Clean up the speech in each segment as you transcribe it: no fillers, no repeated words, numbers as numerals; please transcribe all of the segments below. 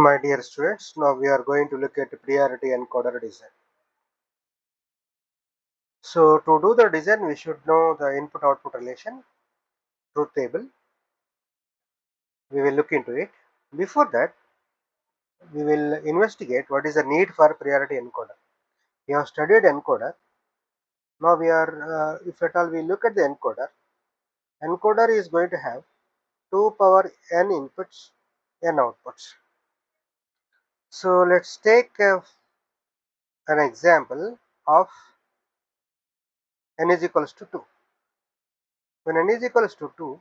My dear students, now we are going to look at priority encoder design. So to do the design, we should know the input-output relation, truth table. We will look into it. Before that, we will investigate what is the need for priority encoder. We have studied encoder. Now we are, if at all we look at the encoder, encoder is going to have 2 power n inputs, n outputs. So let's take an example of n is equals to 2. When n is equals to 2,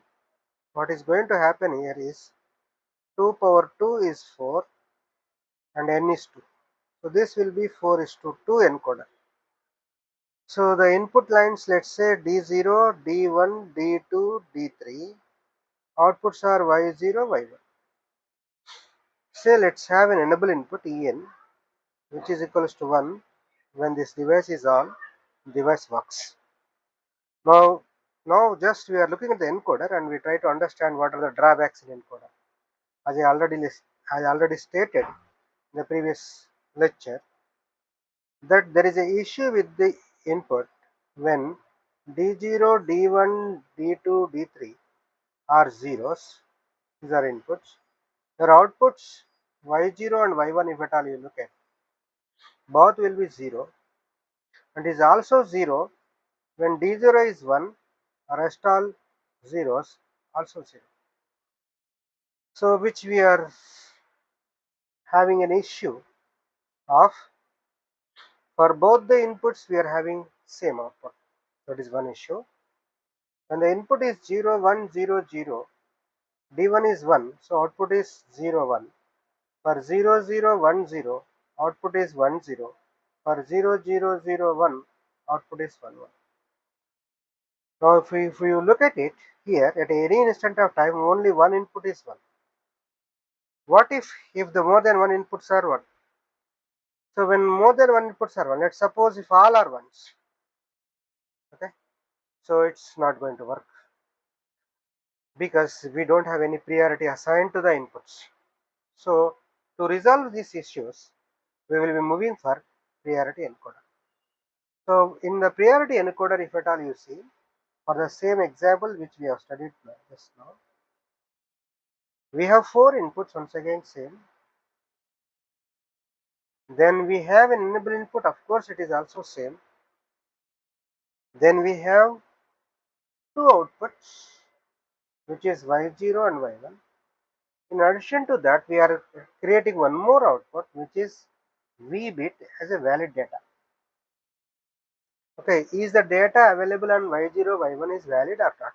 what is going to happen here is 2 power 2 is 4 and n is 2. So this will be 4:2 encoder. So the input lines, let's say D0, D1, D2, D3. Outputs are Y0, Y1. Say let's have an enable input En, which is equals to 1. When this device is on, device works. Now just we are looking at the encoder and we try to understand what are the drawbacks in encoder. As I already stated in the previous lecture, that there is an issue with the input when D0, D1, D2, D3 are zeros. These are inputs. Their outputs Y0 and Y1, if at all you look at, both will be 0, and is also 0 when D0 is 1, rest all zeros also 0. So which we are having an issue of, for both the inputs we are having same output. That is one issue. When the input is 0, 1, 0, 0, D1 is 1, so output is 0, 1. For 0, 0, 1, 0, output is 1, 0. For 0, 0, 0, 1, output is 1, 1. Now if you look at it here, at any instant of time, only one input is 1. What if the more than one inputs are 1? So when more than one inputs are 1, let's suppose if all are 1s, okay, so it's not going to work, because we don't have any priority assigned to the inputs. So to resolve these issues, we will be moving for priority encoder. So in the priority encoder, if at all you see, for the same example which we have studied just now, we have 4 inputs, once again same. Then we have an enable input, of course it is also same. Then we have 2 outputs, which is Y0 and Y1. In addition to that, we are creating one more output, which is V bit as a valid data. Okay, is the data available on Y0, Y1 is valid or not?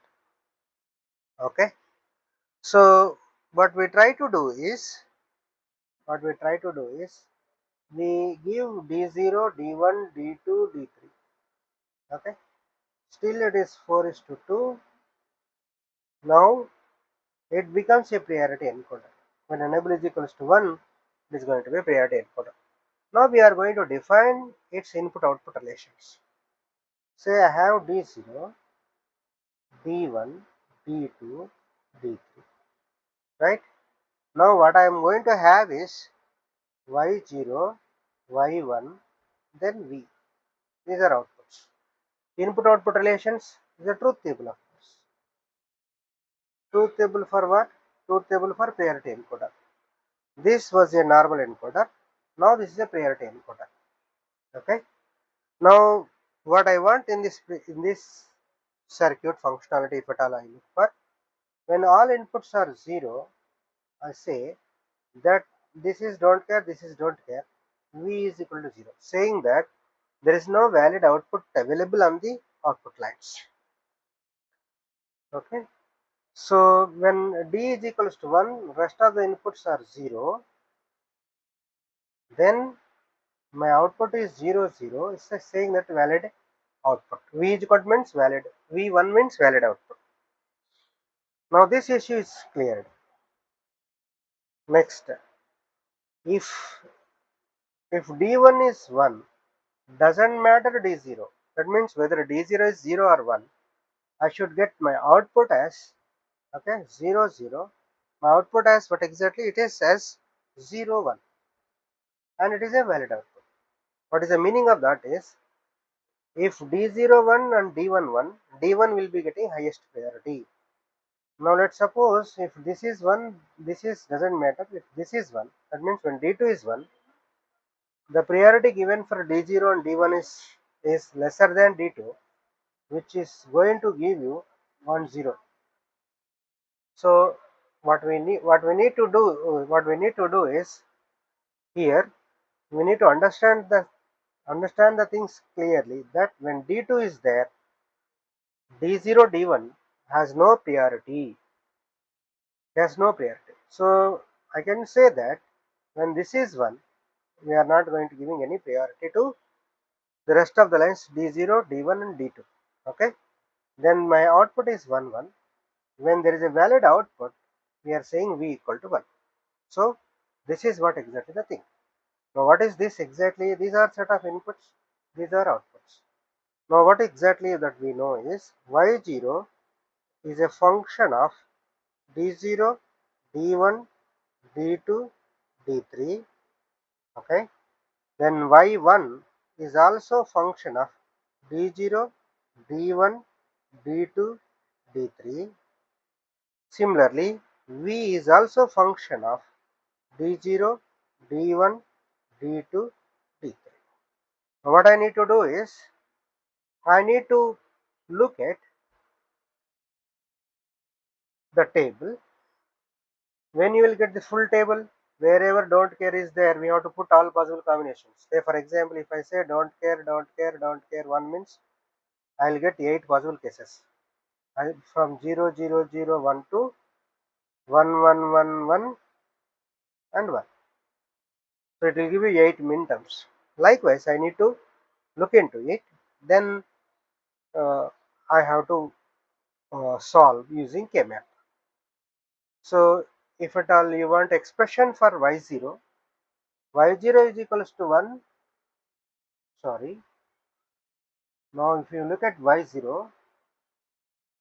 Okay, so what we try to do is, we give D0, D1, D2, D3. Okay, still it is 4:2. Now it becomes a priority encoder. When enable is equals to 1, it is going to be a priority encoder. Now we are going to define its input-output relations. Say I have D0, D1, D2, D3, right? Now what I am going to have is Y0, Y1, then V. These are outputs. Input-output relations is a truth table, of course. Truth table for what? Truth table for priority encoder. This was a normal encoder. Now this is a priority encoder. Okay. Now what I want in this circuit functionality, if at all I look for, when all inputs are 0, I say that this is don't care, this is don't care, V is equal to 0, saying that there is no valid output available on the output lines. Okay, so when D is equals to 1, rest of the inputs are 0, then my output is 0, 0. It's saying that valid output. V is equal to means valid, V1 means valid output. Now this issue is cleared. Next, if D1 is 1, doesn't matter D0. That means whether D0 is 0 or 1, I should get my output as, okay, 0, 0. My output as what exactly? It is as 0 1, and it is a valid output. What is the meaning of that is, if D01 and D1 1, D1 will be getting highest priority. Now let's suppose if this is 1, this is doesn't matter. If this is 1, that means when D2 is 1, the priority given for D0 and D1 is lesser than D2, which is going to give you 1 0. So what we need to do is, here we need to understand the things clearly, that when D2 is there, D0 D1 has no priority. Has no priority. So I can say that when this is 1, we are not going to giving any priority to the rest of the lines D0, D1 and D2. Okay. Then my output is 1 1. When there is a valid output, we are saying V equal to 1. So this is what exactly the thing. Now what is this exactly? These are set of inputs. These are outputs. Now what exactly that we know is, Y0 is a function of D0, D1, D2, D3. Okay. Then Y1 is also function of D0, D1, D2, D3. Similarly, V is also function of D0, D1, D2, D3. Now what I need to do is, I need to look at the table. When you will get the full table, wherever don't care is there, we have to put all possible combinations. Say for example, if I say don't care, don't care, don't care 1 means, I will get 8 possible cases. From 0 0 0 1 to 1 1 1 1 and 1. So it will give you 8 min terms. Likewise, I need to look into it. Then I have to solve using K-map. So if at all you want expression for y0, y0 is equals to 1. Sorry. Now if you look at y0,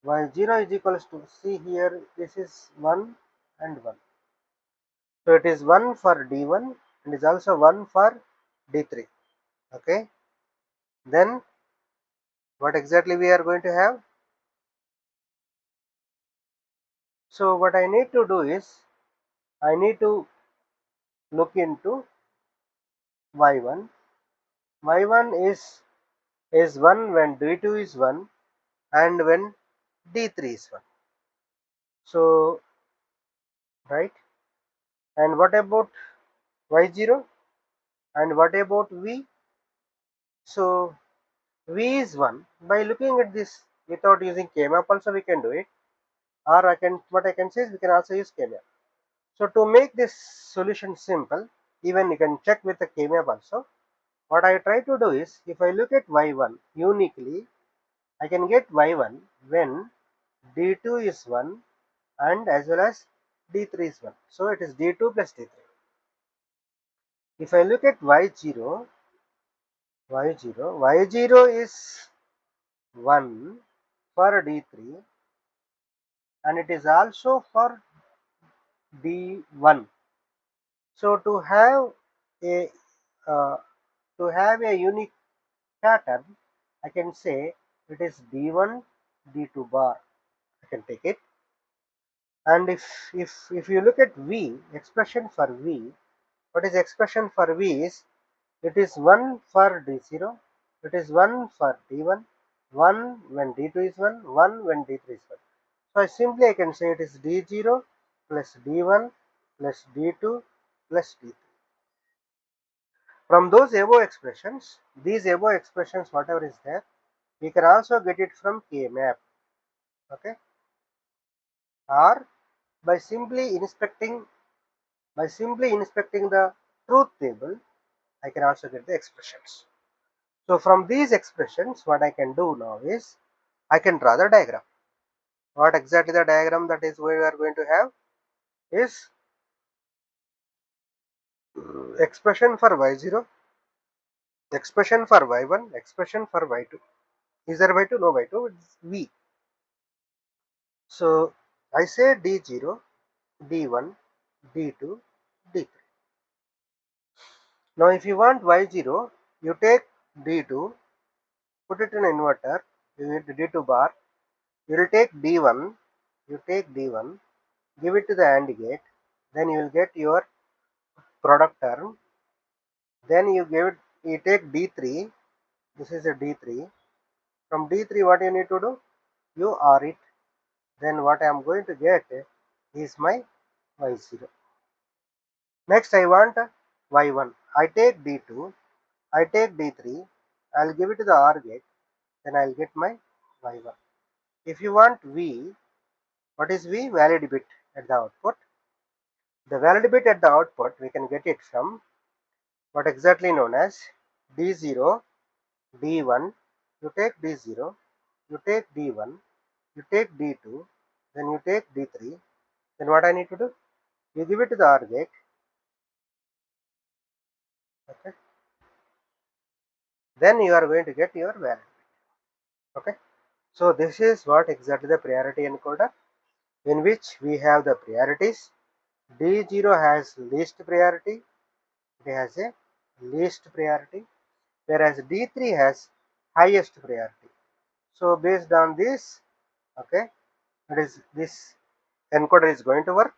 y0 is equals to, see here, this is 1 and 1. So it is 1 for D1 and is also 1 for D3. Okay. Then what exactly we are going to have? So what I need to do is, I need to look into y1. y1 is 1 when D2 is 1 and when D3 is 1. So right. And what about y0 and what about v? So v is 1. By looking at this without using K-map also we can do it, or what I can say is we can also use K-map. So to make this solution simple, even you can check with the K-map also. What I try to do is, if I look at y1 uniquely, I can get y1 when d2 is 1 and as well as d3 is 1. So it is d2 plus d3. If I look at y0 is 1 for d3 and it is also for d1. So to have a uh, unique pattern, I can say it is d1 d2 bar. I can take it. And if you look at v, expression for v, what is expression for v is, it is 1 for d0, it is 1 for d1, 1 when d2 is 1, 1 when d3 is 1. So I can say it is d0 plus d1 plus d2 plus d3. From those above expressions, these above expressions, whatever is there, we can also get it from K-map. Okay. Or by simply inspecting the truth table, I can also get the expressions. So from these expressions, what I can do now is, I can draw the diagram. What exactly the diagram that is we are going to have is expression for y0, expression for y1, expression for y2. Is there y2? No y2, it's v. So I say d0, d1, d2, d3. Now if you want y0, you take D2, put it in inverter, you need D2 bar, you will take D1, give it to the AND gate, then you will get your product term, then you take D3, this is a D3, from D3 what you need to do? You OR it, then what I am going to get is my y0. Next I want y1, I take D2, I take D3, I will give it to the OR gate, then I will get my y1. If you want V, what is V? Valid bit at the output. The valid bit at the output we can get it from what exactly known as D0, D1, you take D0, you take D1, you take D2, then you take D3, then what I need to do? You give it to the OR gate, okay? Then you are going to get your valid bit, okay? So this is what exactly the priority encoder, in which we have the priorities. D0 has least priority, it has a least priority, whereas D3 has highest priority. So based on this, okay, that is this encoder is going to work.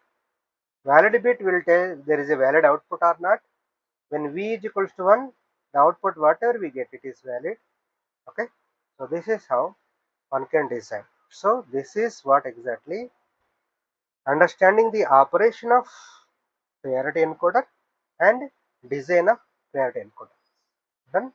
Valid bit will tell there is a valid output or not. When V is equals to 1, the output whatever we get it is valid. Okay, so this is how one can design. So this is what exactly understanding the operation of priority encoder and design of priority encoder. Done.